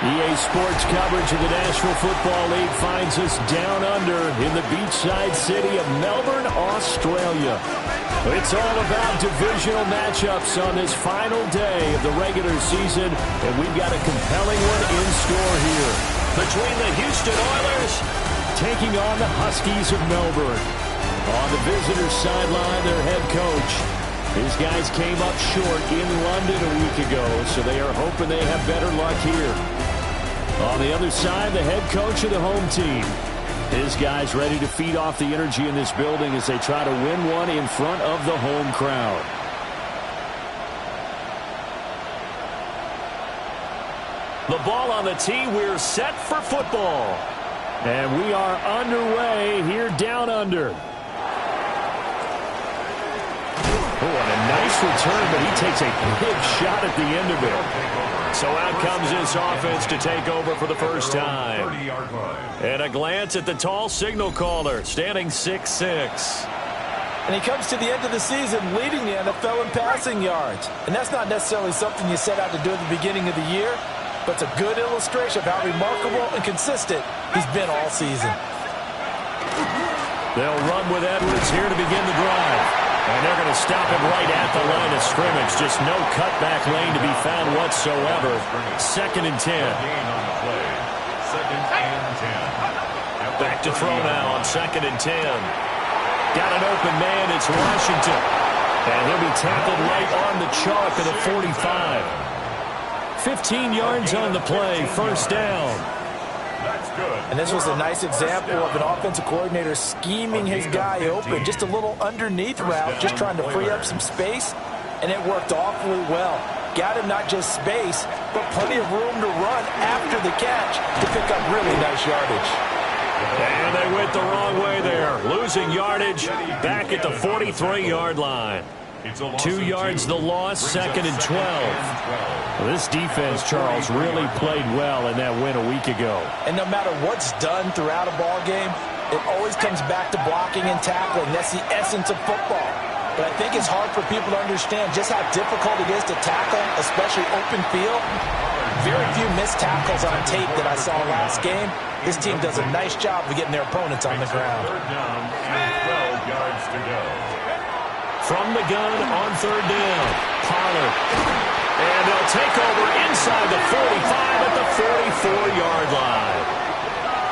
EA Sports coverage of the National Football League finds us down under in the beachside city of Melbourne, Australia. It's all about divisional matchups on this final day of the regular season, and we've got a compelling one in store here. Between the Houston Oilers taking on the Huskies of Melbourne. On the visitors' sideline, their head coach. His guys came up short in London a week ago, so they are hoping they have better luck here. On the other side, the head coach of the home team. His guys ready to feed off the energy in this building as they try to win one in front of the home crowd. The ball on the tee. We're set for football. And we are underway here down under. Oh, and a nice return, but he takes a big shot at the end of it. So out comes this offense to take over for the first time. And a glance at the tall signal caller, standing 6'6". And he comes to the end of the season leading the NFL in passing yards. And that's not necessarily something you set out to do at the beginning of the year, but it's a good illustration of how remarkable and consistent he's been all season. They'll run with Edwards here to begin the drive. And they're going to stop him right at the line of scrimmage. Just no cutback lane to be found whatsoever. 2nd and 10. Back to throw now on 2nd and 10. Got an open man. It's Washington. And he'll be tackled right on the chalk of the 45. 15 yards on the play. First down. And this was a nice example of an offensive coordinator scheming his guy open. Just a little underneath route, just trying to free up some space, and it worked awfully well. Got him not just space, but plenty of room to run after the catch to pick up really nice yardage. And they went the wrong way there. Losing yardage back at the 43-yard line. 2 yards the loss, 2nd and 12. Well, this defense, Charles, really played well in that win a week ago. And no matter what's done throughout a ball game, it always comes back to blocking and tackling. That's the essence of football. But I think it's hard for people to understand just how difficult it is to tackle, especially open field. Very few missed tackles on tape that I saw last game. This team does a nice job of getting their opponents on the ground. 3rd down and 12 yards to go. From the gun on 3rd down, Pollard. And they'll take over inside the 45 at the 44-yard line.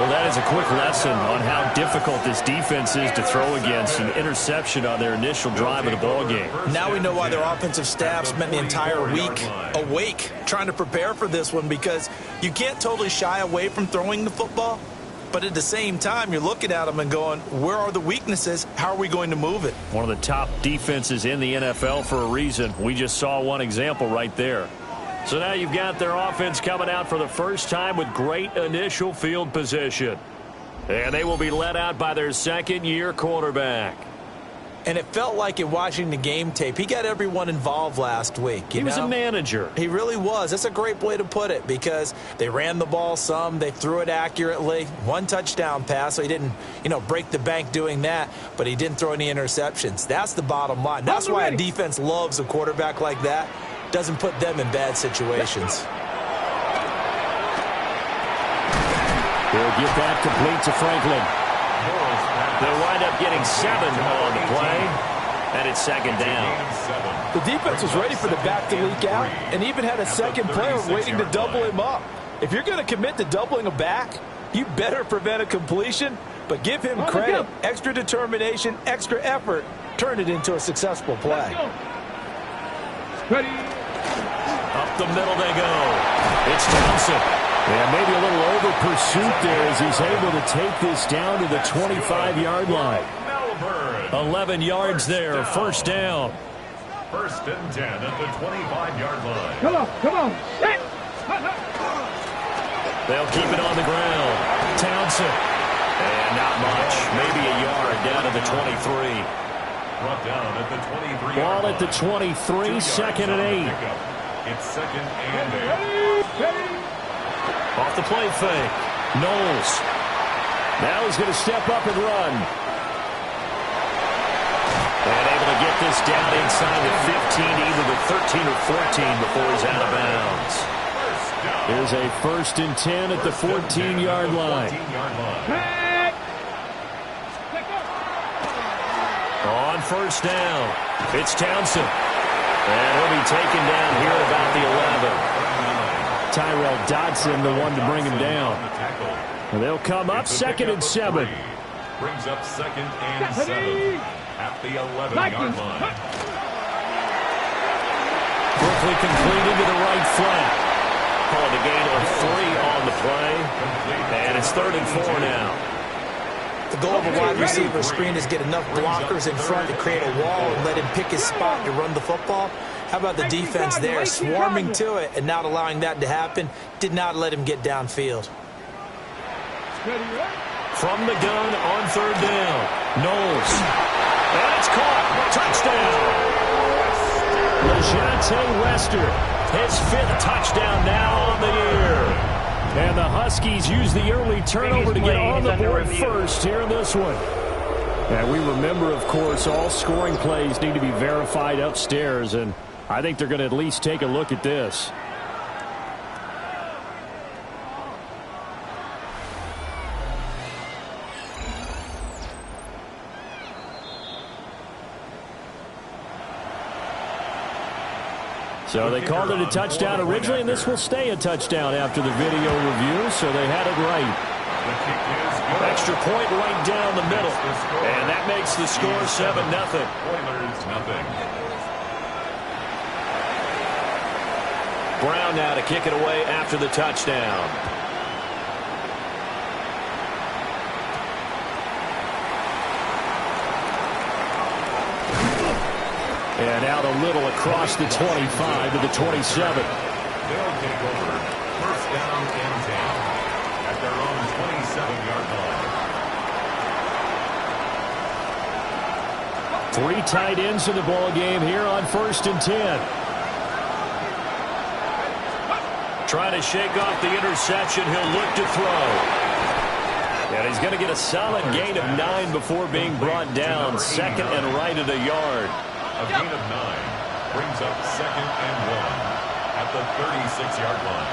Well, that is a quick lesson on how difficult this defense is to throw against. An interception on their initial drive of the ballgame. Now we know why their offensive staff spent the entire week awake trying to prepare for this one, because you can't totally shy away from throwing the football. But at the same time, you're looking at them and going, where are the weaknesses? How are we going to move it? One of the top defenses in the NFL for a reason. We just saw one example right there. So now you've got their offense coming out for the first time with great initial field position. And they will be led out by their 2nd-year quarterback. And it felt like in watching the game tape, he got everyone involved last week. He was a manager. He really was. That's a great way to put it, because they ran the ball some, they threw it accurately. 1 touchdown pass, so he didn't, break the bank doing that, but he didn't throw any interceptions. That's the bottom line. That's why a defense loves a quarterback like that. Doesn't put them in bad situations. They'll get that complete to Franklin. They'll wind up getting 7 on the play, and it's 2nd down. The defense was ready for the back to leak out and even had a second player waiting to double him up. If you're going to commit to doubling a back, you better prevent a completion, but give him credit. Extra determination, extra effort, turn it into a successful play. Ready. Up the middle they go. It's Thompson. And maybe a little over pursuit there as he's able to take this down to the 25-yard line. 11 yards there, first down. 1st and 10 at the 25-yard line. Come on. They'll keep it on the ground. Townsend. And not much. Maybe a yard down to the 23. Brought down at the 23. Ball at the 23, 2nd and 8. It's 2nd and 8. Off the play fake. Knowles. Now he's going to step up and run. And able to get this down inside the 15, either the 13 or 14 before he's out of bounds. Here's a 1st and 10 at the 14-yard line. On 1st down, it's Townsend. And he'll be taken down here at about the 11. Tyrell Dodson, the one to bring him down. And they'll come up 2nd and 7. Brings up 2nd and 7 at the 11-yard line. Quickly completed to the right flat. Calling a gain of 3 on the play. And it's 3rd and 4 now. The goal of a wide receiver screen is get enough blockers in front to create a wall and let him pick his spot to run the football. How about the defense there, swarming to it and not allowing that to happen? Did not let him get downfield. From the gun on 3rd down, Knowles. And it's caught. Touchdown. LeJontay Wester, his 5th touchdown now on the year. And the Huskies use the early turnover to get on the board first here in this one. And we remember, of course, all scoring plays need to be verified upstairs, and I think they're going to at least take a look at this. So they called it a touchdown originally, and this will stay a touchdown after the video review, so they had it right. Extra point right down the middle, and that makes the score 7-0. Brown now to kick it away after the touchdown. And out a little across the 25 to the 27. They'll take over 1st down and 10 at their own 27-yard line. 3 tight ends in the ball game here on 1st and 10. Trying to shake off the interception. He'll look to throw. And he's going to get a solid gain of 9 before being brought down. 2nd and right at a yard. A gain of 9 brings up 2nd and 1 at the 36-yard line.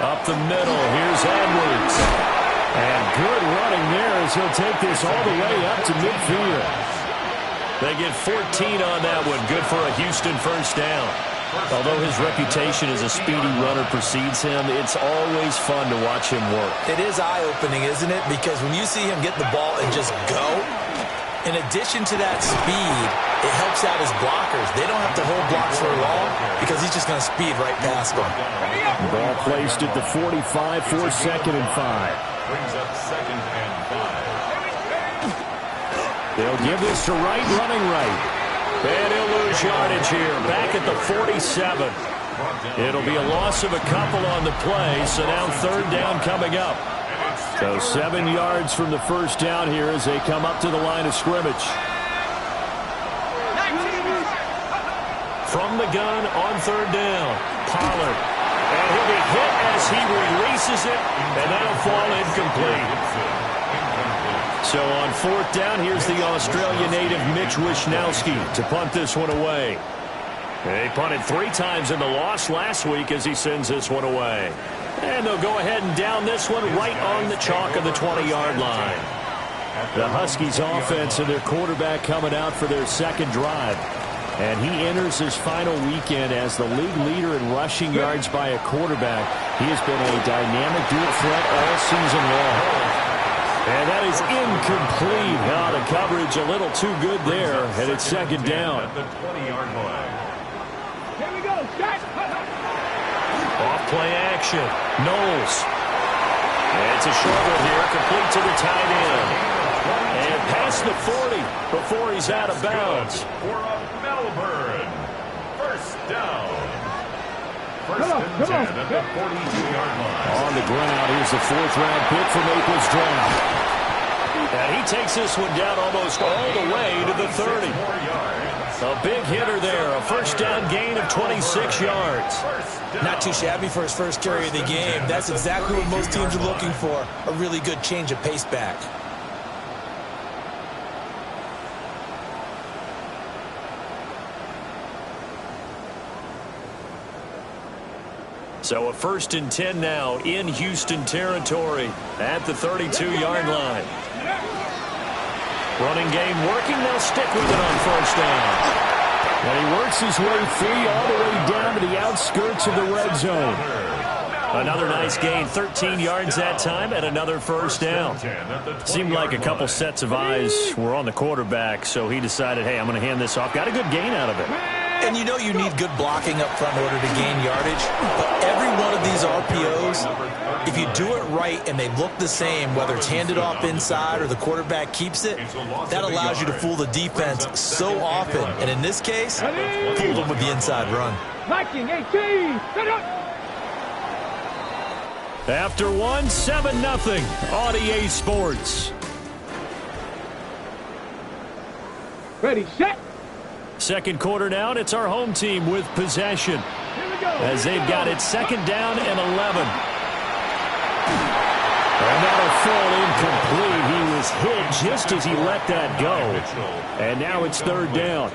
Up the middle, here's Edwards. And good running there as he'll take this all the way up to midfield. They get 14 on that one. Good for a Houston 1st down. Although his reputation as a speedy runner precedes him, it's always fun to watch him work. It is eye-opening, isn't it? Because when you see him get the ball and just go, in addition to that speed, it helps out his blockers. They don't have to hold blocks for long because he's just going to speed right past them. Ball placed at the 45 for 2nd and 5. Brings up 2nd and 5. They'll give this to Wright, running right. And he'll lose yardage here, back at the 47. It'll be a loss of a couple on the play, so now 3rd down coming up. So 7 yards from the 1st down here as they come up to the line of scrimmage. From the gun on 3rd down, Pollard. And he'll be hit as he releases it, and that'll fall incomplete. So on 4th down, here's the Australia native Mitch Wishnowsky to punt this one away. They punted 3 times in the loss last week as he sends this one away. And they'll go ahead and down this one right on the chalk of the 20-yard line. The Huskies offense and their quarterback coming out for their 2nd drive. And he enters his final weekend as the league leader in rushing yards by a quarterback. He has been a dynamic dual threat all season long. And that is incomplete. Now the coverage a little too good there, and it's 2nd down. At the 20-yard line. Here we go, Jack. Off play action. Knowles. And it's a short one here, complete to the tight end. And past the 40 before he's out of bounds. For a Melbourne 1st down. 1st and 10 at the 42-yard line. On the ground, here's the 4th-round pick for Maples draft. And he takes this one down almost all the way to the 30. A big hitter there, a 1st down gain of 26 yards. Not too shabby for his first carry of the game. That's exactly what most teams are looking for, a really good change of pace back. So a 1st and 10 now in Houston territory at the 32-yard line. Running game working. They'll stick with it on 1st down. And he works his way free all the way down to the outskirts of the red zone. Another nice gain, 13 yards that time, and another 1st down. Seemed like a couple sets of eyes were on the quarterback, so he decided, hey, I'm going to hand this off. Got a good gain out of it. And you know you need good blocking up front in order to gain yardage. But every one of these RPOs, if you do it right and they look the same, whether it's handed off inside or the quarterback keeps it, that allows you to fool the defense so often. And in this case, fooled them with the inside run. Wk18, After 7-0 on EA Sports. ready, set. Second quarter now, and it's our home team with possession. As they've got it 2nd down and 11. And that'll fall incomplete. He was hit just as he let that go. And now it's 3rd down.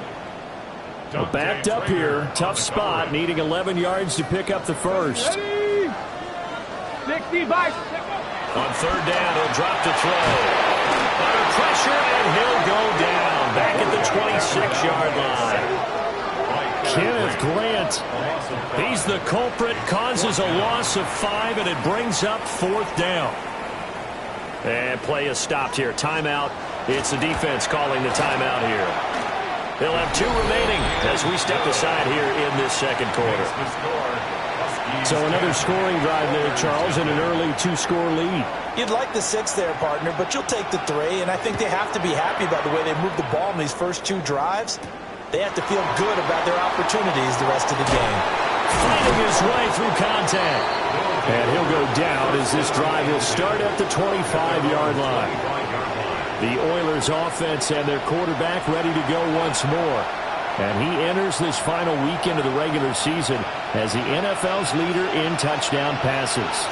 Well, backed up here, tough spot, needing 11 yards to pick up the first. 60 by. On 3rd down, he'll drop to throw. Under pressure, and he'll go down. Back at the 26-yard line. Kenneth Grant, he's the culprit, causes a loss of 5, and it brings up 4th down. And play is stopped here. Timeout. It's the defense calling the timeout here. They'll have 2 remaining as we step aside here in this second quarter. So another scoring drive there, Charles, and an early 2-score lead. You'd like the 6 there, partner, but you'll take the 3, and I think they have to be happy about the way they moved the ball in these first 2 drives. They have to feel good about their opportunities the rest of the game. Fighting his way through contact. And he'll go down as this drive will start at the 25-yard line. The Oilers offense and their quarterback ready to go once more. And he enters this final weekend of the regular season as the NFL's leader in touchdown passes.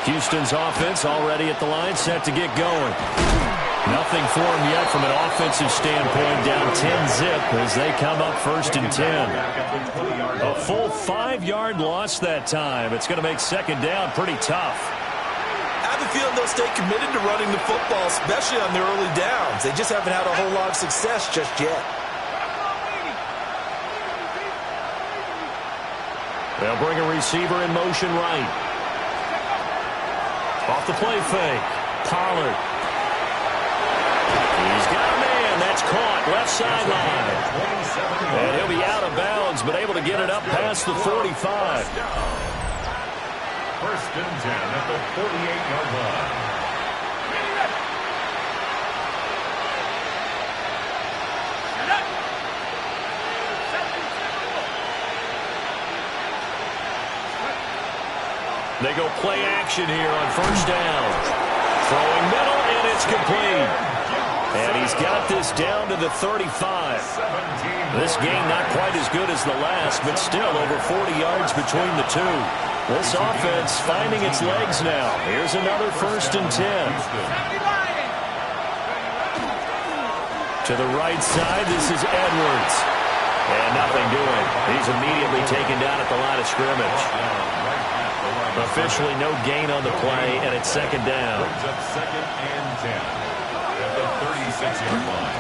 Houston's offense already at the line, set to get going. Nothing for him yet from an offensive standpoint, down 10-zip as they come up 1st and 10. A full 5-yard loss that time. It's going to make 2nd down pretty tough. I have a feeling they'll stay committed to running the football, especially on their early downs. They just haven't had a whole lot of success just yet. They'll bring a receiver in motion right. Off the play fake. Pollard. He's got a man. That's caught. Left sideline. And he'll be out of bounds, but able to get it up past the 45. 1st and 10 at the 48-yard line. They go play action here on 1st down. Throwing middle, and it's complete. And he's got this down to the 35. This game not quite as good as the last, but still over 40 yards between the two. This offense finding its legs now. Here's another 1st and 10. To the right side, this is Edwards. And nothing doing. He's immediately taken down at the line of scrimmage. Officially no gain on the play, and it's 2nd down. 2nd and 10 at the 36-yard line.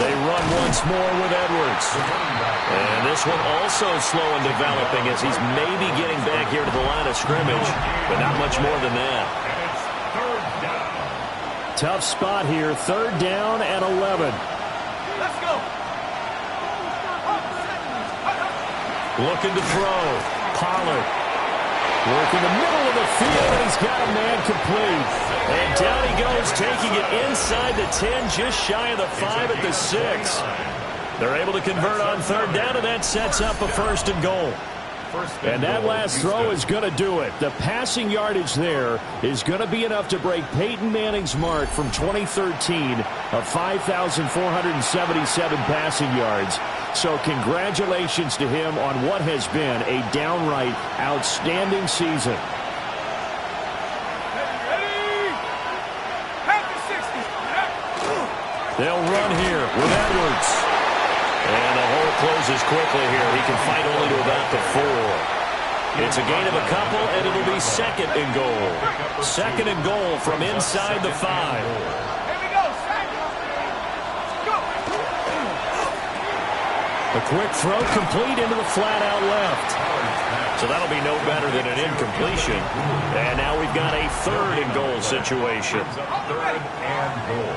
They run once more with Edwards. And this one also slow in developing as he's maybe getting back here to the line of scrimmage, but not much more than that. And it's 3rd down. Tough spot here, 3rd down and 11. Let's go. Looking to throw. Pollard. Working the middle of the field, and he's got a man complete. And down he goes, taking it inside the 10, just shy of the 5 at the 6. They're able to convert on 3rd down, and that sets up a 1st and goal. And that last throw is going to do it. The passing yardage there is going to be enough to break Peyton Manning's mark from 2013 of 5,477 passing yards. So congratulations to him on what has been a downright outstanding season. They'll run here with Edwards. And the hole closes quickly here. He can fight only to about the 4. It's a gain of a couple, and it'll be second and goal. Second and goal from inside the 5. Here we go, second. Go. A quick throw complete into the flat-out left. So that'll be no better than an incompletion. And now we've got a third and goal situation. Third and goal.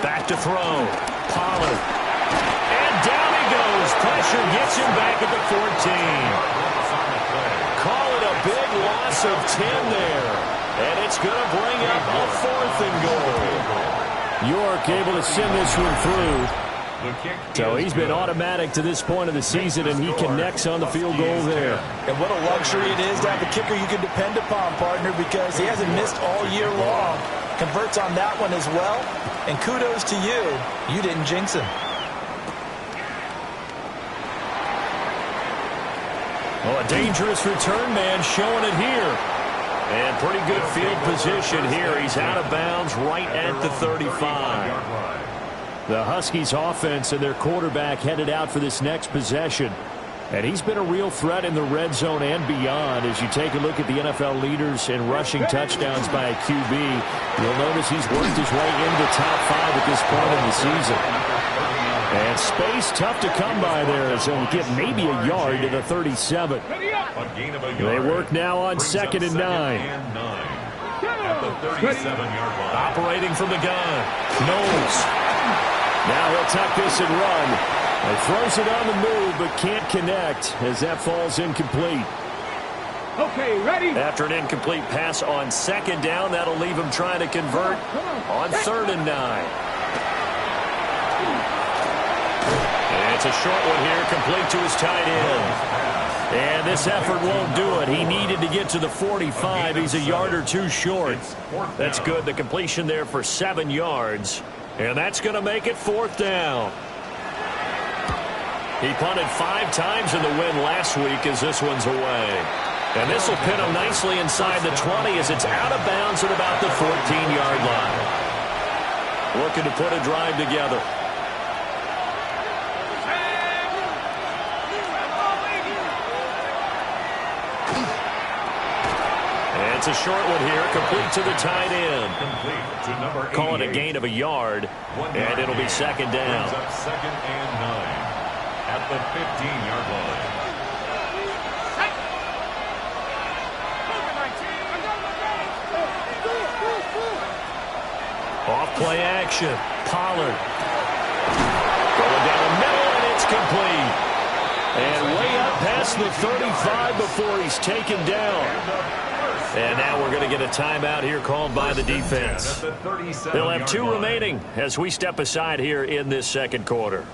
Back to throw. Pollard. And down he goes. Pressure gets him back at the 14. Call it a big loss of 10 there. And it's going to bring up a fourth and goal. York able to send this one through. So he's been automatic to this point of the season, and he connects on the field goal there. And what a luxury it is to have a kicker you can depend upon, partner, because he hasn't missed all year long. Converts on that one as well. And kudos to you. You didn't jinx him. Oh, a dangerous return man showing it here. And pretty good field position here. He's out of bounds right at the 35. The Huskies offense and their quarterback headed out for this next possession. And he's been a real threat in the red zone and beyond. As you take a look at the NFL leaders in rushing touchdowns by a QB, you'll notice he's worked his way into the top 5 at this point in the season. And space tough to come by there as he'll get maybe a yard to the 37. They work now on second and 9. At the 37-yard line. Operating from the gun. Knowles. Now he'll tuck this and run. He throws it on the move, but can't connect as that falls incomplete. Okay, ready? After an incomplete pass on second down, that'll leave him trying to convert on third and 9. And it's a short one here, complete to his tight end. And this effort won't do it. He needed to get to the 45. He's a yard or two short. That's good. The completion there for 7 yards. And that's going to make it fourth down. He punted 5 times in the win last week as this one's away. And this will pin him nicely inside the 20 as it's out of bounds at about the 14-yard line. Looking to put a drive together. And it's a short one here, complete to the tight end. Call it a gain of a yard, and it'll be second down. Second and 9. At the 15-yard line. Off play action. Pollard. Going down the middle, and it's complete. And way up past the 35 before he's taken down. And now we're going to get a timeout here called by the defense. They'll have 2 remaining as we step aside here in this second quarter.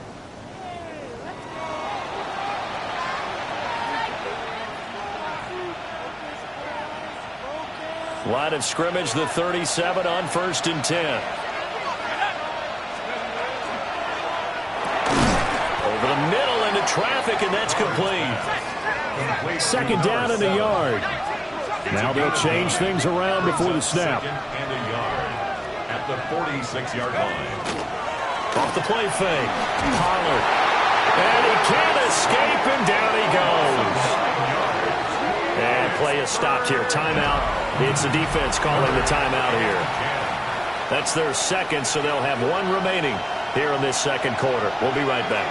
Line of scrimmage, the 37 on 1st and 10. Over the middle into traffic, and that's complete. Second down and a yard. Now they'll change things around before the snap. And a yard at the 46-yard line. Off the play fake. Pollard. And he can't escape, and down he goes. And play is stopped here. Timeout. It's the defense calling the timeout here. That's their second, so they'll have 1 remaining here in this second quarter. We'll be right back.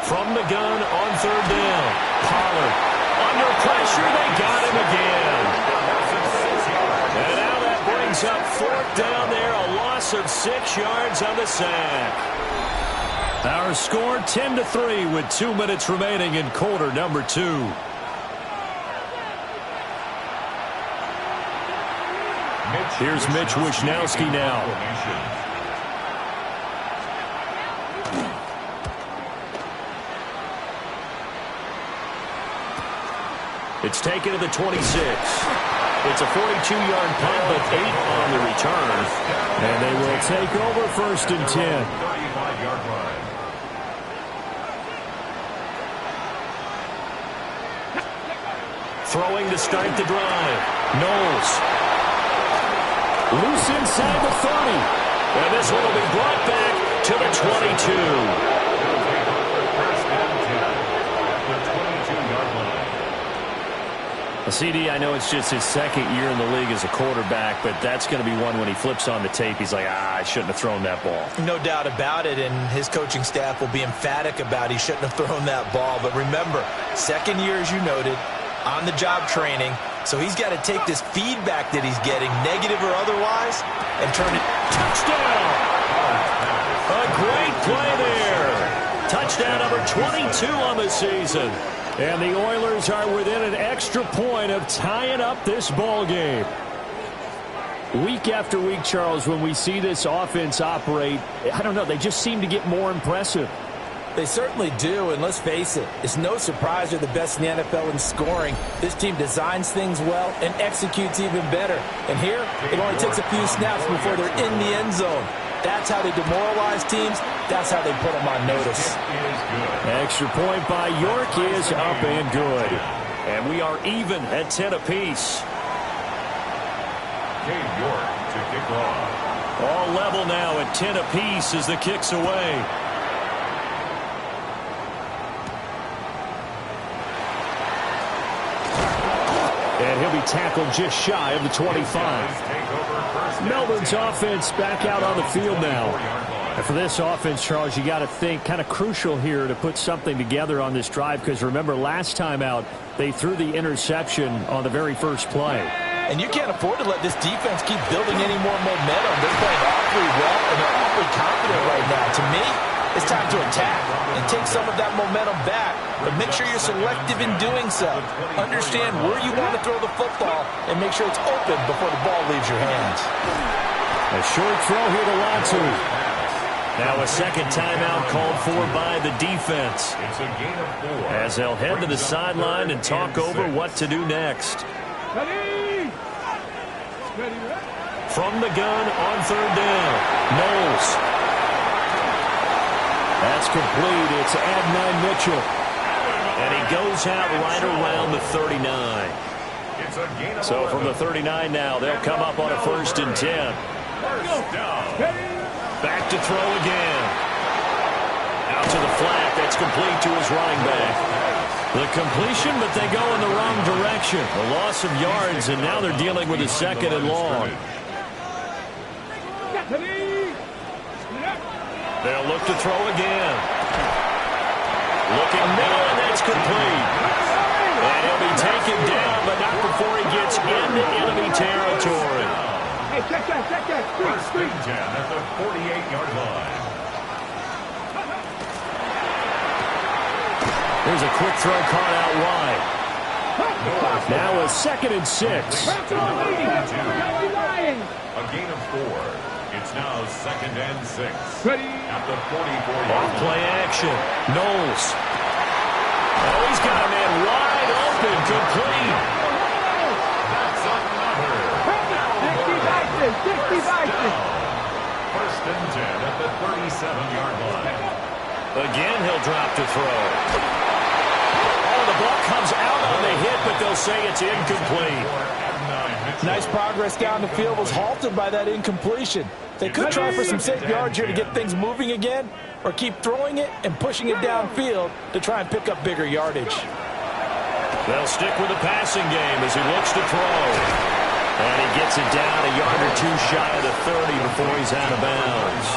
From the gun on third down. Pollard. Under pressure, they got him again. And now that brings up fourth down there. A loss of 6 yards on the sack. Our score 10-3 with 2 minutes remaining in quarter number 2. Here's Mitch Wishnowski now. It's taken to the 26. It's a 42-yard punt, but 8 on the return. And they will take over 1st and 10. 35-yard line. Throwing to start the drive. Knowles. Loose inside the 30. And this one will be brought back to the 22. CD, I know it's just his second year in the league as a quarterback, but that's going to be one when he flips on the tape, he's like, I shouldn't have thrown that ball. No doubt about it, and his coaching staff will be emphatic about he shouldn't have thrown that ball. But remember, second year, as you noted, on-the-job training, so he's got to take this feedback that he's getting, negative or otherwise, and turn it. Touchdown! A great play there. Touchdown number 22 on the season. And the Oilers are within an extra point of tying up this ball game. Week after week, Charles, when we see this offense operate, I don't know, they just seem to get more impressive. They certainly do, and let's face it, it's no surprise they're the best in the NFL in scoring. This team designs things well and executes even better. And here, it only takes a few snaps before they're in the end zone. That's how they demoralize teams. That's how they put them on notice. Extra point by York is up and good. And we are even at 10 apiece. York to kick off. All level now at 10 apiece as the kick's away. And he'll be tackled just shy of the 25. Melbourne's offense back out on the field now. And for this offense, Charles, you got to think kind of crucial here to put something together on this drive, because remember last time out they threw the interception on the very first play. And you can't afford to let this defense keep building any more momentum. They're playing awfully well, and they're awfully confident right now. To me, it's time to attack and take some of that momentum back, but make sure you're selective in doing so. Understand where you want to throw the football and make sure it's open before the ball leaves your hands. A short throw here to Latu. Now a second timeout called for by the defense, It's a gain of 4. as they'll head to the sideline and talk over what to do next. From the gun on third down, Knowles. That's complete. It's Adnan Mitchell. And he goes out right around the 39. It's a gain of So from the 39 now, they'll come up on a 1st and 10. first down. Back to throw again. Out to the flat. That's complete to his running back. The completion, but they go in the wrong direction. A loss of yards, and now they're dealing with a 2nd and long. They'll look to throw again. Looking middle, and that's complete. And he'll be taken down, but not before he gets into enemy territory. Hey, check that. First and 10 at the 48-yard line. There's a quick throw caught out wide. Now a 2nd and 6. A gain of 4. It's now 2nd and 6. At the 44-yard line. Play action. Knowles. Oh, he's got a man wide open. Complete. That's another. 60 First and 10 at the 37-yard line. Again, he'll drop to throw. Oh, the ball comes out on the hit, but they'll say it's incomplete. Nice progress down the field was halted by that incompletion. They could try for some safe yards here to get things moving again, or keep throwing it and pushing it downfield to try and pick up bigger yardage. They'll stick with the passing game as he looks to throw. And he gets it down a yard or two shy of the 30 before he's out of bounds.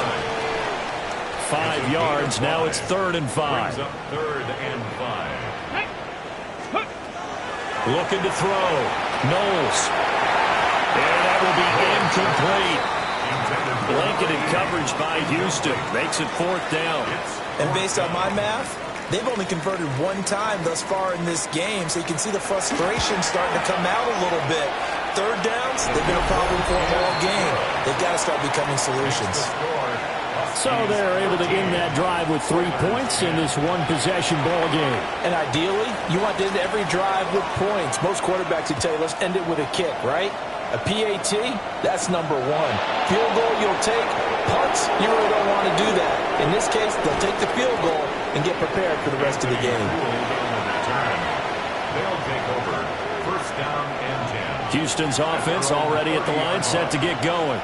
5 yards. Now it's 3rd and 5. Brings up 3rd and 5. Looking to throw. Knowles. And that will be incomplete. Blanketed coverage by Houston. Makes it 4th down. And based on my math, they've only converted one time thus far in this game, so you can see the frustration starting to come out a little bit. 3rd downs, they've been a problem for them all game. They've got to start becoming solutions. So they're able to end that drive with 3 points in this one-possession ball game. And ideally, you want to end every drive with points. Most quarterbacks would tell you, let's end it with a kick, right? A PAT, that's number 1. Field goal you'll take. Punts, you really don't want to do that. In this case, they'll take the field goal and get prepared for the rest of the game. They'll take over 1st down and 10. Houston's offense already at the line, set to get going.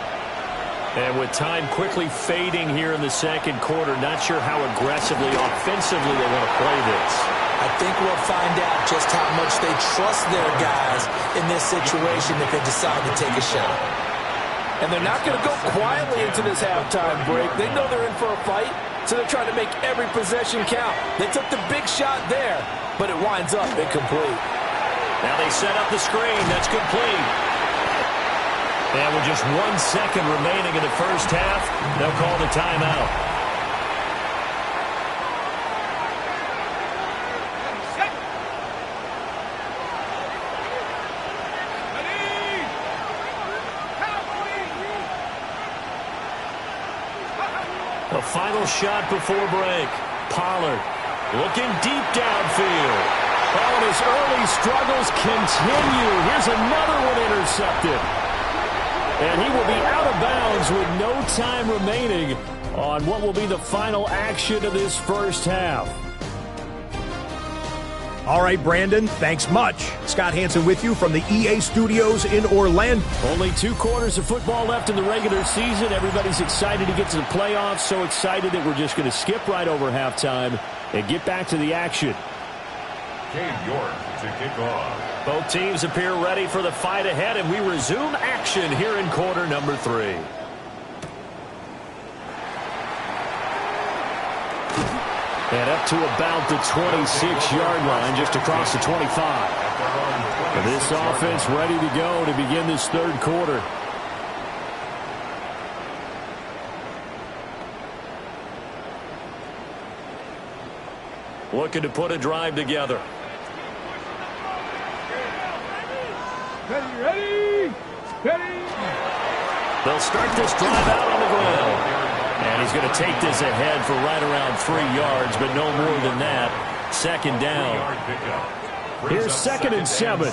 And with time quickly fading here in the second quarter, not sure how aggressively, offensively they want to play this. I think we'll find out just how much they trust their guys in this situation if they decide to take a shot. And they're not going to go quietly into this halftime break. They know they're in for a fight, so they're trying to make every possession count. They took the big shot there, but it winds up incomplete. Now they set up the screen. That's complete. And with just 1 second remaining in the first half, they'll call the timeout. The final shot before break. Pollard looking deep downfield. Oh, and his early struggles continue. Here's another one intercepted. And he will be out of bounds with no time remaining on what will be the final action of this first half. All right, Brandon, thanks much. Scott Hansen with you from the EA Studios in Orlando. Only 2 quarters of football left in the regular season. Everybody's excited to get to the playoffs, so excited that we're just going to skip right over halftime and get back to the action. York to kick off. Both teams appear ready for the fight ahead, and we resume action here in quarter number 3. And up to about the 26-yard line, just across the 25. And this offense ready to go to begin this third quarter. Looking to put a drive together. Ready! They'll start this drive out on the ground. And he's going to take this ahead for right around 3 yards, but no more than that. Second down. Here's 2nd and 7.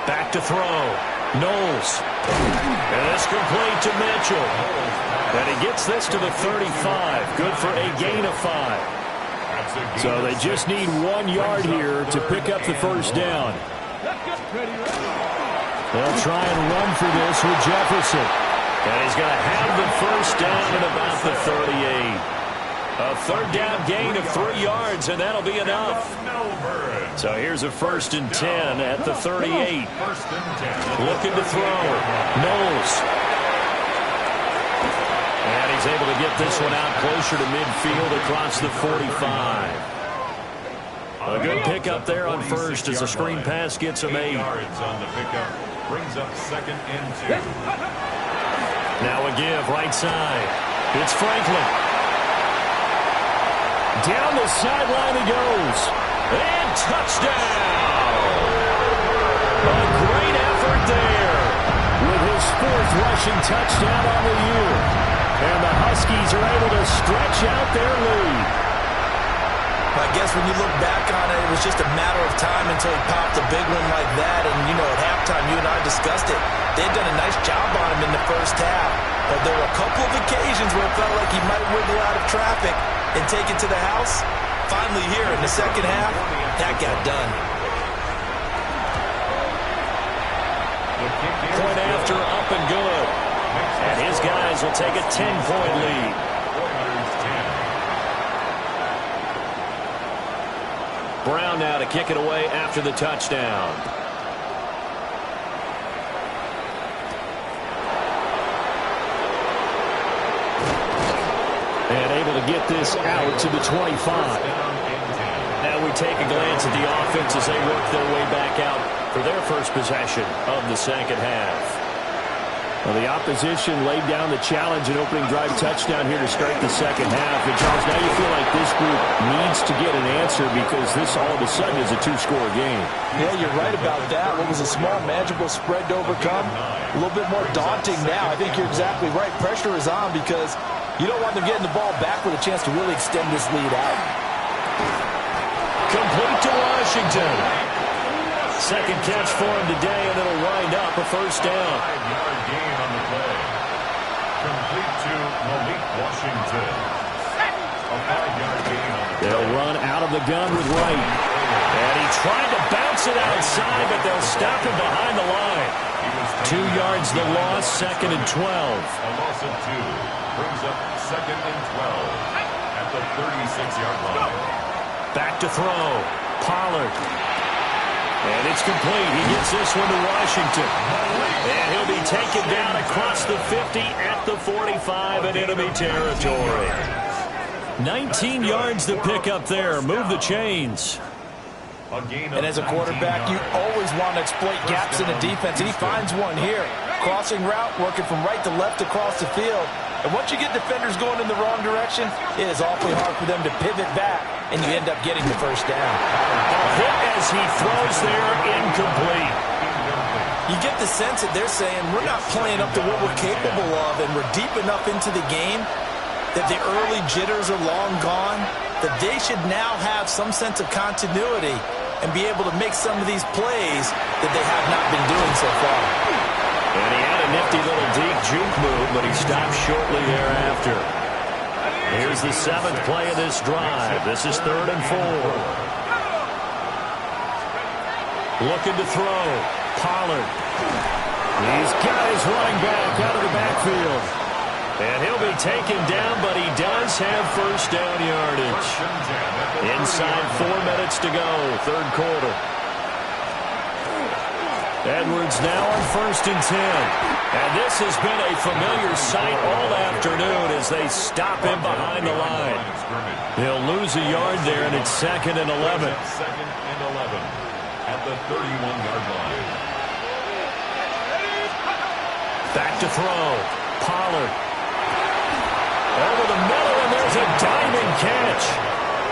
Back to throw. Knowles. And it's complete to Mitchell. And he gets this to the 35. Good for a gain of 5. So they just need 1 yard here to pick up the first down. They'll try and run for this with Jefferson. And he's going to have the first down at about the 38. A third down gain of 3 yards, and that'll be enough. So here's a 1st and 10 at the 38. Looking to throw. Knowles. And he's able to get this one out closer to midfield across the 45. A good pickup there on first as a screen pass gets him 8. On the pickup brings up 2nd and 2. Now a give right side. It's Franklin. Down the sideline he goes. And touchdown! A great effort there with his 4th rushing touchdown on the year. And the Huskies are able to stretch out their lead. I guess when you look back on it, it was just a matter of time until he popped a big one like that. And, you know, at halftime, you and I discussed it. They'd done a nice job on him in the first half. But there were a couple of occasions where it felt like he might wiggle out of traffic and take it to the house. Finally here in the second half, that got done. Point after, up and good. And his guys will take a 10-point lead. Brown now to kick it away after the touchdown. And able to get this out to the 25. Now we take a glance at the offense as they work their way back out for their first possession of the second half. Well, the opposition laid down the challenge and opening drive touchdown here to start the second half. And, Charles, now you feel like this group needs to get an answer because this all of a sudden is a 2-score game. Yeah, you're right about that. What was a small, manageable spread to overcome? A little bit more daunting now. I think you're exactly right. Pressure is on because you don't want them getting the ball back with a chance to really extend this lead out. Complete to Washington. Second catch for him today, and it'll wind up a first down. 5-yard gain on the play. Complete to Malik Washington. A 5-yard gain on the play. They'll run out of the gun with Wright. And he tried to bounce it outside, but they'll stop him behind the line. 2 yards the loss, 2nd and 12. A loss of 2 brings up 2nd and 12 at the 36-yard line. Back to throw. Pollard. And it's complete. He gets this one to Washington. And he'll be taken down across the 50 at the 45 in enemy territory. 19 yards to pick up there. Move the chains. And as a quarterback, you always want to exploit gaps in the defense, and he finds one here. Crossing route, working from right to left across the field. And once you get defenders going in the wrong direction, it is awfully hard for them to pivot back, and you end up getting the first down. A hit as he throws there, incomplete. You get the sense that they're saying, we're not playing up to what we're capable of, and we're deep enough into the game that the early jitters are long gone, that they should now have some sense of continuity and be able to make some of these plays that they have not been doing so far. And he had a nifty little deep juke move, but he stopped shortly thereafter. Here's the 7th play of this drive. This is 3rd and 4. Looking to throw. Pollard. He's got his running back out of the backfield. And he'll be taken down, but he does have first down yardage. Inside 4 minutes to go, 3rd quarter. Edwards now on 1st and 10. And this has been a familiar sight all afternoon as they stop him behind the line. He'll lose a yard there, and it's 2nd and 11. 2nd and 11 at the 31-yard line. Back to throw. Pollard. Over the middle, and there's a diving catch.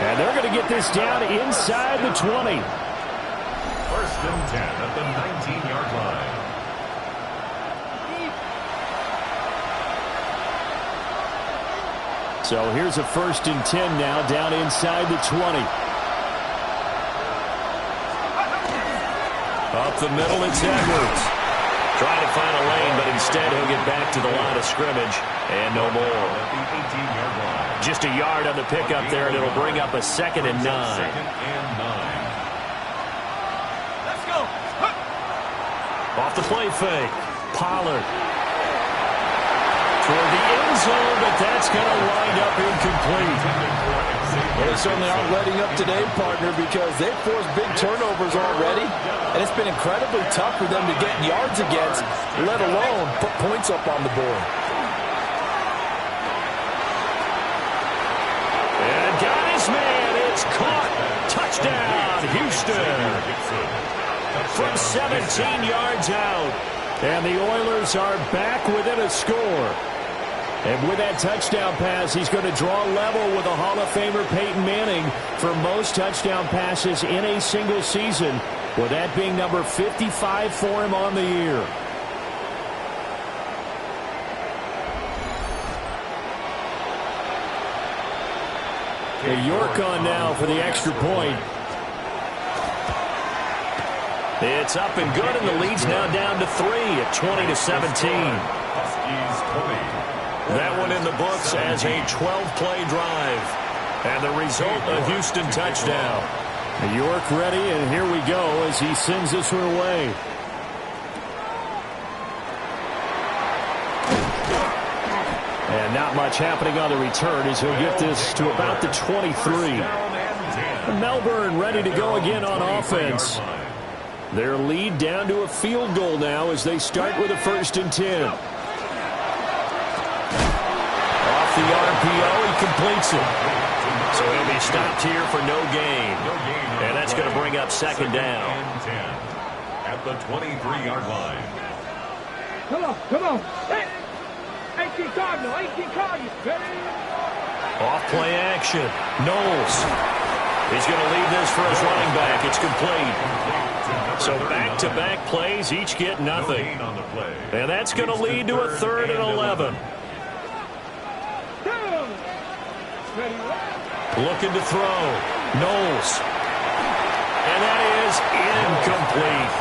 And they're going to get this down inside the 20. 1st and 10 at the 19-yard line. So here's a 1st and 10 now, down inside the 20. Up the middle, it's Edwards. Trying to find a lane, but instead he'll get back to the line of scrimmage. And no more. At the 18-yard line. Just a yard on the pickup there, and it'll bring up a 2nd and 9. 2nd and 9. Let's go. Off the play fake. Pollard. Toward the end zone, but that's going to wind up incomplete. Well, they certainly aren't letting up today, partner, because they've forced big turnovers already, and it's been incredibly tough for them to get yards against, let alone put points up on the board. And got his man. It's caught. Touchdown, Houston. From 17 yards out. And the Oilers are back within a score. And with that touchdown pass, he's going to draw level with the Hall of Famer Peyton Manning for most touchdown passes in a single season, with that being number 55 for him on the year. York on now for the extra point. It's up and good, and the lead's now down to 3 at 20-17. That one in the books as a 12-play drive. And the result, a Houston touchdown. York ready, and here we go as he sends this one away. And not much happening on the return as he'll get this to about the 23. Melbourne ready to go again on offense. Their lead down to a field goal now as they start with a 1st and 10. Off the RPO, he completes it. So he'll be stopped here for no gain. And that's going to bring up 2nd down. At the 23-yard line. Come on. Hey, 18 Cardinal, 18 Cardinal. Off play action. Knowles. He's going to leave this for his running back. It's complete. So back-to-back plays, each get nothing. And that's going to lead to a 3rd and 11. Looking to throw. Knowles. And that is incomplete.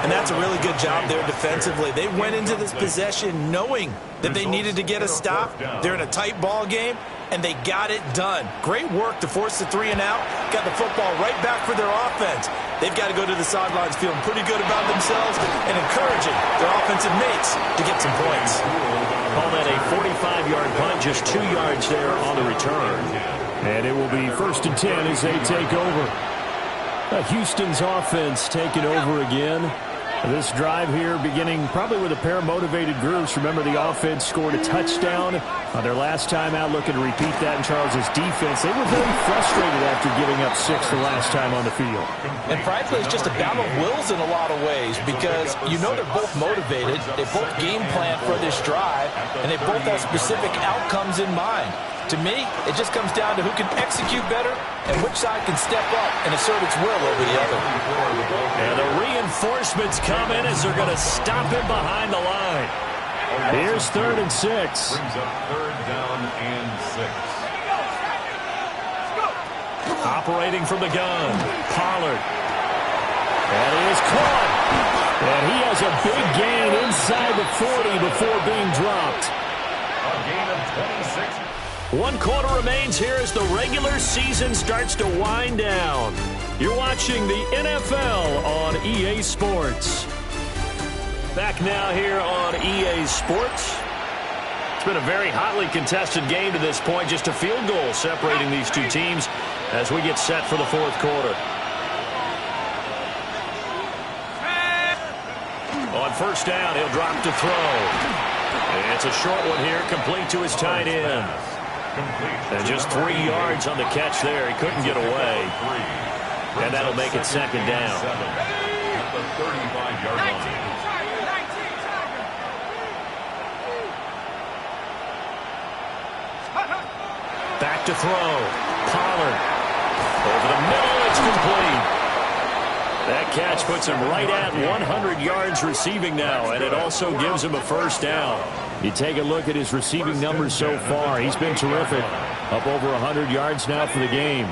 And that's a really good job there defensively. They went into this possession knowing that they needed to get a stop. They're in a tight ball game, and they got it done. Great work to force the 3 and out. Got the football right back for their offense. They've got to go to the sidelines feeling pretty good about themselves and encouraging their offensive mates to get some points. Call that a 45-yard punt, just 2 yards there on the return. And it will be 1st and 10 as they take over. Houston's offense taking over again. This drive here beginning probably with a pair of motivated groups. Remember, the offense scored a touchdown on their last time out, looking to repeat that in Charles's defense. They were very frustrated after giving up 6 the last time on the field. And frankly, it's just a battle of wills in a lot of ways because you know they're both motivated. They both game plan for this drive, and they both have specific outcomes in mind. To me, it just comes down to who can execute better and which side can step up and assert its will over the other. And the reinforcements come in as they're going to stop him behind the line. Here's 3rd and 6. Brings up 3rd down and 6. Operating from the gun, Pollard. And he is caught. And he has a big gain inside the 40 before being dropped. A gain of 26. 1 quarter remains here as the regular season starts to wind down. You're watching the NFL on EA Sports. Back now here on EA Sports. It's been a very hotly contested game to this point. Just a field goal separating these two teams as we get set for the 4th quarter. On 1st down, he'll drop to throw. It's a short one here, complete to his tight end. And just 3 yards on the catch there. He couldn't get away. And that'll make it 2nd down. At the 35-yard line. Back to throw. Pollard. Over the middle, it's complete. That catch puts him right at 100 yards receiving now, and it also gives him a 1st down. You take a look at his receiving numbers so far. He's been terrific. Up over 100 yards now for the game.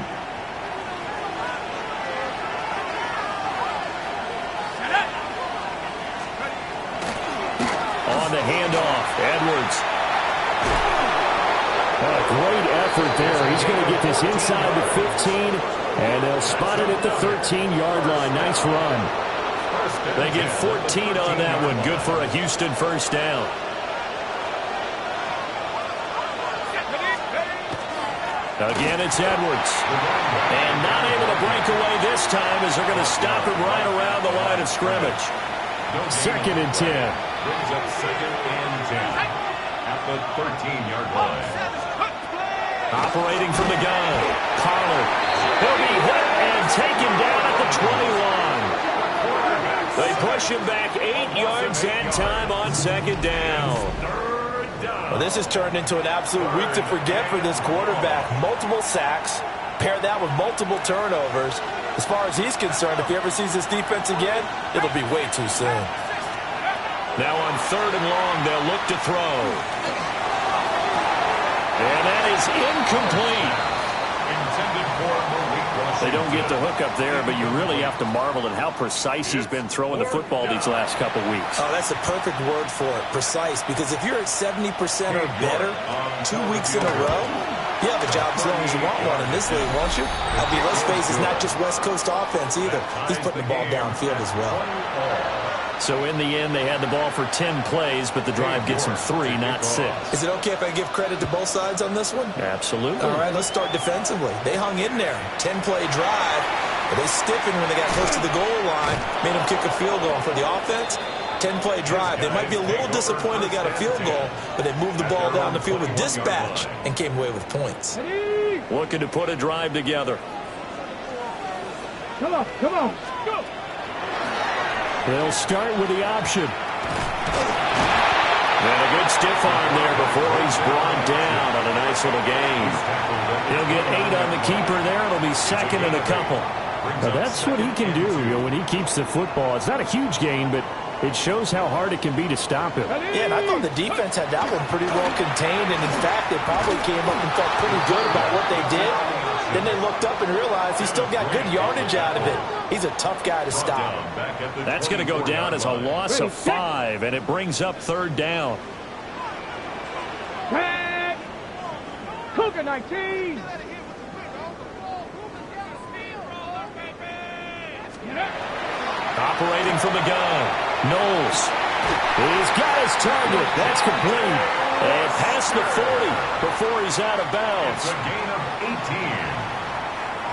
On the handoff, Edwards. A great effort there. He's going to get this inside the 15, and they'll spot it at the 13-yard line. Nice run. They get 14 on that one. Good for a Houston 1st down. Again, it's Edwards. And not able to break away this time as they're going to stop him right around the line of scrimmage. 2nd and 10. Brings up 2nd and 10 at the 13-yard line. Operating from the gun, Pollard. He'll be hit and taken down at the 21. They push him back 8 yards that time on 2nd down. Well, this has turned into an absolute week to forget for this quarterback. Multiple sacks, pair that with multiple turnovers. As far as he's concerned, if he ever sees this defense again, it'll be way too soon. Now on 3rd and long, they'll look to throw. And that is incomplete. Intended for Malik Russell. They don't get the hook up there, but you really have to marvel at how precise he's been throwing the football these last couple weeks. Oh, that's the perfect word for it, precise. Because if you're at 70% or better 2 weeks in a row, you have a job as long as you want one in this league, won't you? I mean, let's face it, it's not just West Coast offense either. He's putting the ball downfield as well. So in the end, they had the ball for 10 plays, but the drive gets them 3, not 6. Is it okay if I give credit to both sides on this one? Absolutely. All right, let's start defensively. They hung in there. 10-play drive. But they stiffened when they got close to the goal line, made them kick a field goal. For the offense, 10-play drive. They might be a little disappointed they got a field goal, but they moved the ball down the field with dispatch and came away with points. Looking to put a drive together. Come on, come on, go! They'll start with the option. And a good stiff arm there before he's brought down on a nice little gain. He'll get 8 on the keeper there. It'll be 2nd and a couple. Now that's what he can do, when he keeps the football. It's not a huge gain, but it shows how hard it can be to stop him. Yeah, and I thought the defense had that one pretty well contained, and in fact, they probably came up and felt pretty good about what they did. Then they looked up and realized he still got good yardage out of it. He's a tough guy to stop. That's going to go down as a loss of 5, and it brings up 3rd down. Cougar 19. Operating from the gun. Knowles. He's got his target. That's complete. And past the 40 before he's out of bounds. It's a gain of 18.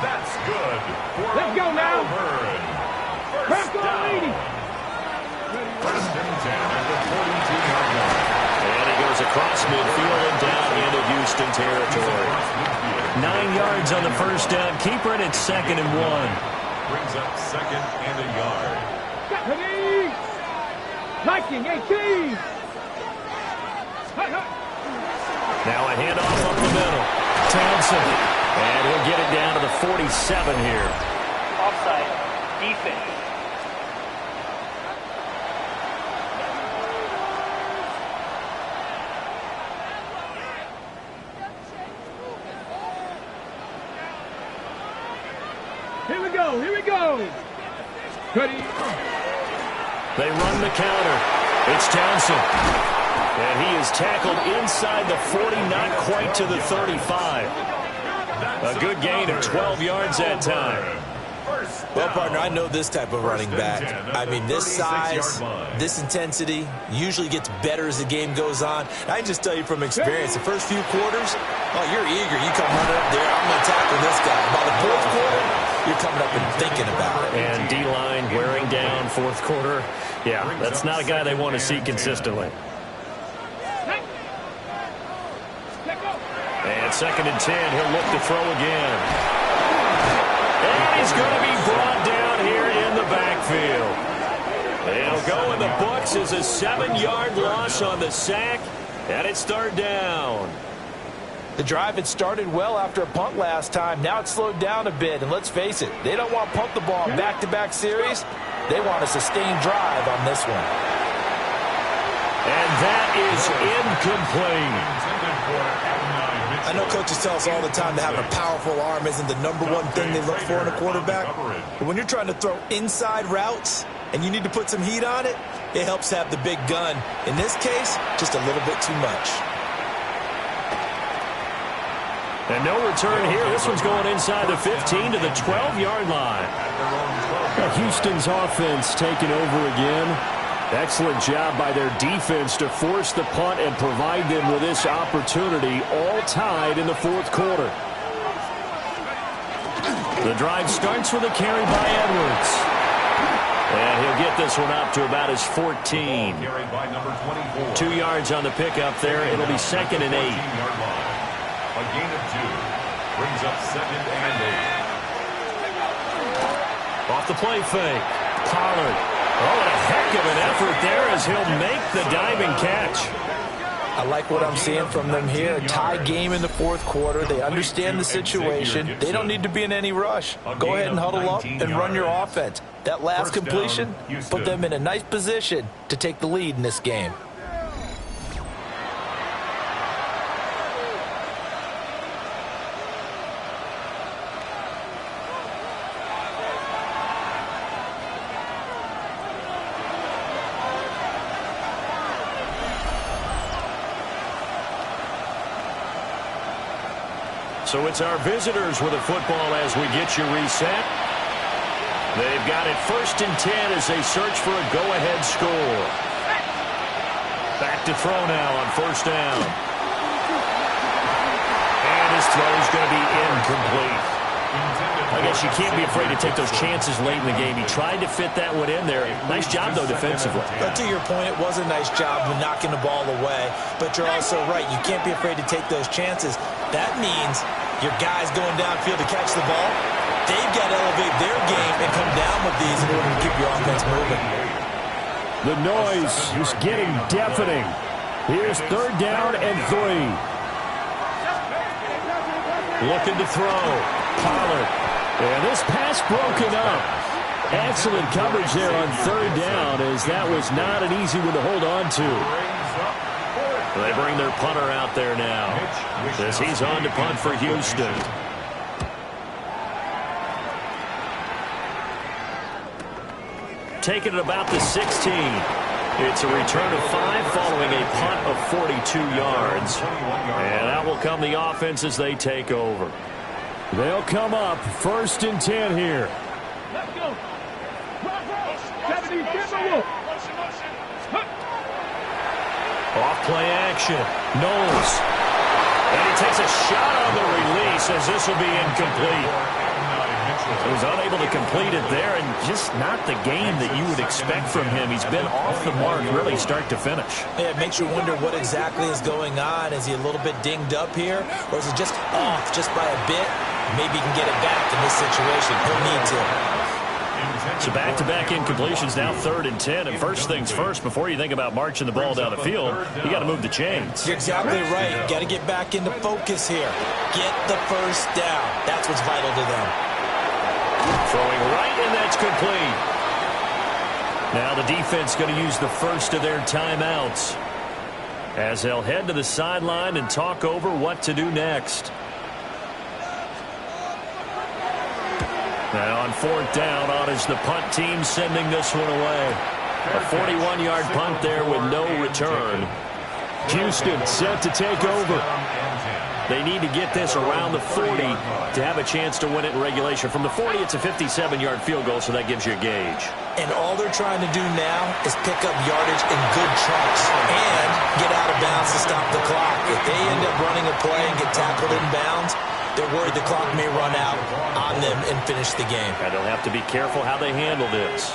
That's good for Let's go now. Melbourne. First down. First and 10 at the 42-yard line. And he goes across midfield and down into Houston territory. 9 yards on the first down. Keeper it at 2nd and 1. Brings up 2nd and a yard. Ready. Viking 18. Now a handoff up the middle. Townsend. And he'll get it down to the 47 here. Offside. Defense. Here we go. Here we go. Ready. They run the counter. It's Townsend. And he is tackled inside the 40, not quite to the 35. A good gain of 12 yards that time. Well, partner, I know this type of running back. I mean, this size, this intensity usually gets better as the game goes on. I can just tell you from experience, the first few quarters, oh, you're eager. You come running up there, I'm going to tackle this guy. By the fourth quarter, you're coming up and thinking about it. And D-line wearing down fourth quarter. Yeah, that's not a guy they want to see consistently. And 2nd and 10, he'll look to throw again. And he's going to be brought down here in the backfield. They'll go in the books as a 7-yard loss on the sack, and it's 3rd down. The drive had started well after a punt last time. Now it's slowed down a bit, and let's face it, they don't want to pump the ball in back-to-back series. They want a sustained drive on this one. And that is incomplete. I know coaches tell us all the time that having a powerful arm isn't the #1 thing they look for in a quarterback. But when you're trying to throw inside routes and you need to put some heat on it, it helps have the big gun. In this case, just a little bit too much. And no return here. This one's going inside the 15 to the 12-yard line. Houston's offense taking over again. Excellent job by their defense to force the punt and provide them with this opportunity, all tied in the fourth quarter. The drive starts with a carry by Edwards. And he'll get this one up to about his 14. 2 yards on the pickup there. It'll be 2nd and 8. A gain of 2 brings up 2nd and 8. Off the play fake. Pollard. Oh, and a heck of an effort there as he'll make the diving catch. I like what I'm seeing from them here. A tie game in the fourth quarter. They understand the situation. They don't need to be in any rush. Go ahead and huddle up and run your offense. That last completion put them in a nice position to take the lead in this game. So it's our visitors with the football as we get you reset. They've got it 1st and 10 as they search for a go-ahead score. Back to throw now on 1st down. And his throw is going to be incomplete. I guess you can't be afraid to take those chances late in the game. He tried to fit that one in there. Nice job, though, defensively. But to your point, it was a nice job of knocking the ball away. But you're also right. You can't be afraid to take those chances. That means your guys going downfield to catch the ball, they've got to elevate their game and come down with these in order to keep your offense moving. The noise is getting deafening. Here's 3rd down and 3. Looking to throw. Pollard. And this pass broken up. Excellent coverage there on 3rd down, as that was not an easy one to hold on to. They bring their punter out there now as he's on to punt for Houston. Taking it about the 16. It's a return of 5 following a punt of of 42 yards. And that will come the offense as they take over. They'll come up 1st and 10 here. Let's go. Off play action. Knowles. And he takes a shot on the release as this will be incomplete. He was unable to complete it there, and just not the game that you would expect from him. He's been off the mark really start to finish. Yeah, it makes you wonder what exactly is going on. Is he a little bit dinged up here, or is it just off just by a bit? Maybe he can get it back in this situation. He'll need to. So back-to-back incompletions, now 3rd and 10. And first things first, before you think about marching the ball down the field, you got to move the chains. You're exactly right. Got to get back into focus here. Get the first down. That's what's vital to them. Throwing right, and that's complete. Now the defense going to use the first of their timeouts as they'll head to the sideline and talk over what to do next. Now on 4th down, on is the punt team sending this one away. A 41-yard punt there with no return. Houston set to take over. They need to get this around the 40 to have a chance to win it in regulation. From the 40, it's a 57-yard field goal, so that gives you a gauge. And all they're trying to do now is pick up yardage in good chunks and get out of bounds to stop the clock. If they end up running a play and get tackled in bounds, they're worried the clock may run out on them and finish the game. And they'll have to be careful how they handle this.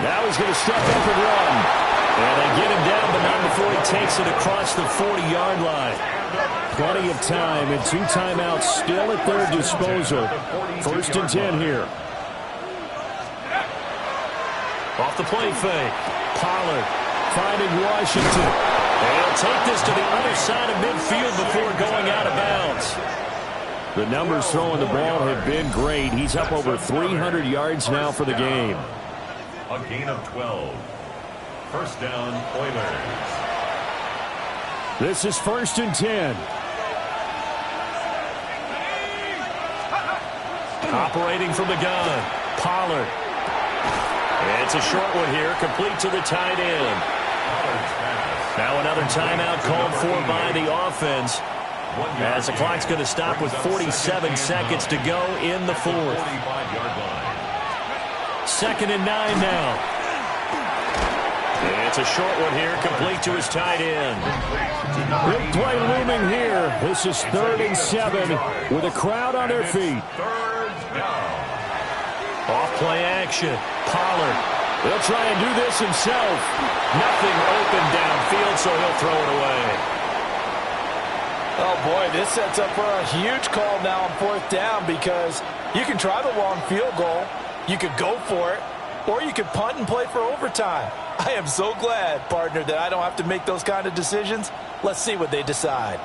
Now he's going to step up and run. And they get him down, but not before he takes it across the 40-yard line. Plenty of time and 2 timeouts still at their disposal. 1st and 10 here. Off the play fake. Pollard finding Washington. And he'll take this to the other side of midfield before going out of bounds. The numbers throwing the ball have been great. He's up over 300 yards now for the game. A gain of 12. First down, Oilers. This is 1st and 10. Operating from the gun. Pollard. And it's a short one here, complete to the tight end. Now another timeout called for by the offense, as the clock's going to stop with 47 seconds to go in the 4th. 2nd and 9 now. It's a short one here, complete to his tight end. Big play looming here. This is 3rd and 7 with a crowd on their feet. Off play action. Pollard. He'll try and do this himself. Nothing open downfield, so he'll throw it away. Oh, boy, this sets up for a huge call now on 4th down, because you can try the long field goal, you could go for it, or you could punt and play for overtime. I am so glad, partner, that I don't have to make those kind of decisions. Let's see what they decide.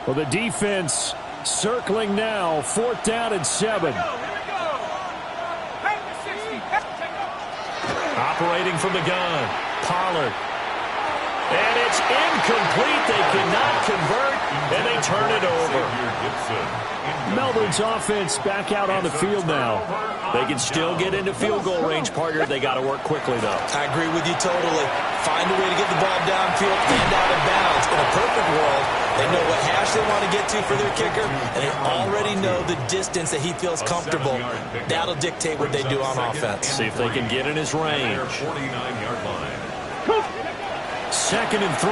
Well, the defense circling now. 4th down and 7. Operating from the gun. Pollard. And it's incomplete. They cannot convert, and they turn it over. Melbourne's offense back out on the field now. They can still get into field goal range, partner. They got to work quickly, though. I agree with you totally. Find a way to get the ball downfield and out of bounds. In a perfect world, they know what hash they want to get to for their kicker, and they already know the distance that he feels comfortable. That'll dictate what they do on offense. See if they can get in his range. 49-yard line. 2nd and 3.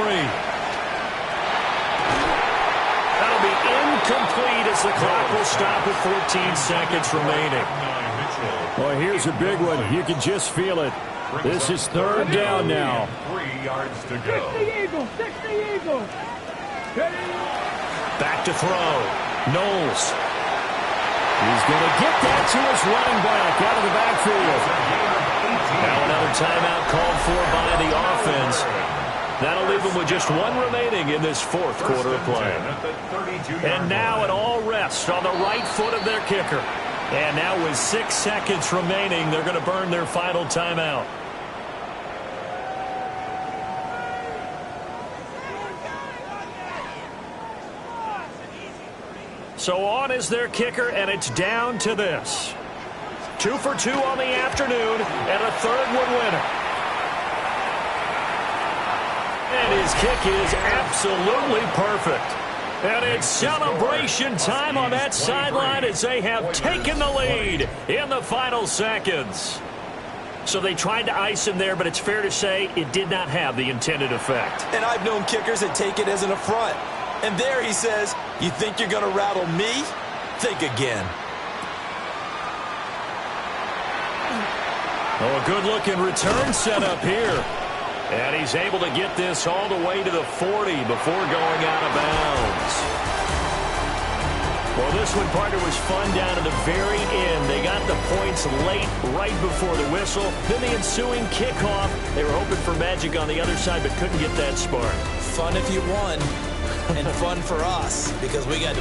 That'll be incomplete as the clock will stop with 14 seconds remaining. Well, here's a big one. You can just feel it. This is 3rd down now. 3 yards to go. 60 Eagles. Back to throw. Knowles. He's going to get that to his running back out of the backfield. Now another timeout called for by the offense. That'll leave them with just 1 remaining in this 4th quarter of play. And now it all rests on the right foot of their kicker. And now with 6 seconds remaining, they're going to burn their final timeout. So on is their kicker, and it's down to this. 2 for 2 on the afternoon, and a third one winner. And his kick is absolutely perfect. And it's celebration time on that sideline as they have taken the lead in the final seconds. So they tried to ice him there, but it's fair to say it did not have the intended effect. And I've known kickers that take it as an affront. And there he says, you think you're going to rattle me? Think again. Oh, a good-looking return set up here. And he's able to get this all the way to the 40 before going out of bounds. Well, this one, partner, was fun down to the very end. They got the points late, right before the whistle. Then the ensuing kickoff. They were hoping for magic on the other side, but couldn't get that spark. Fun if you won, and fun for us, because we got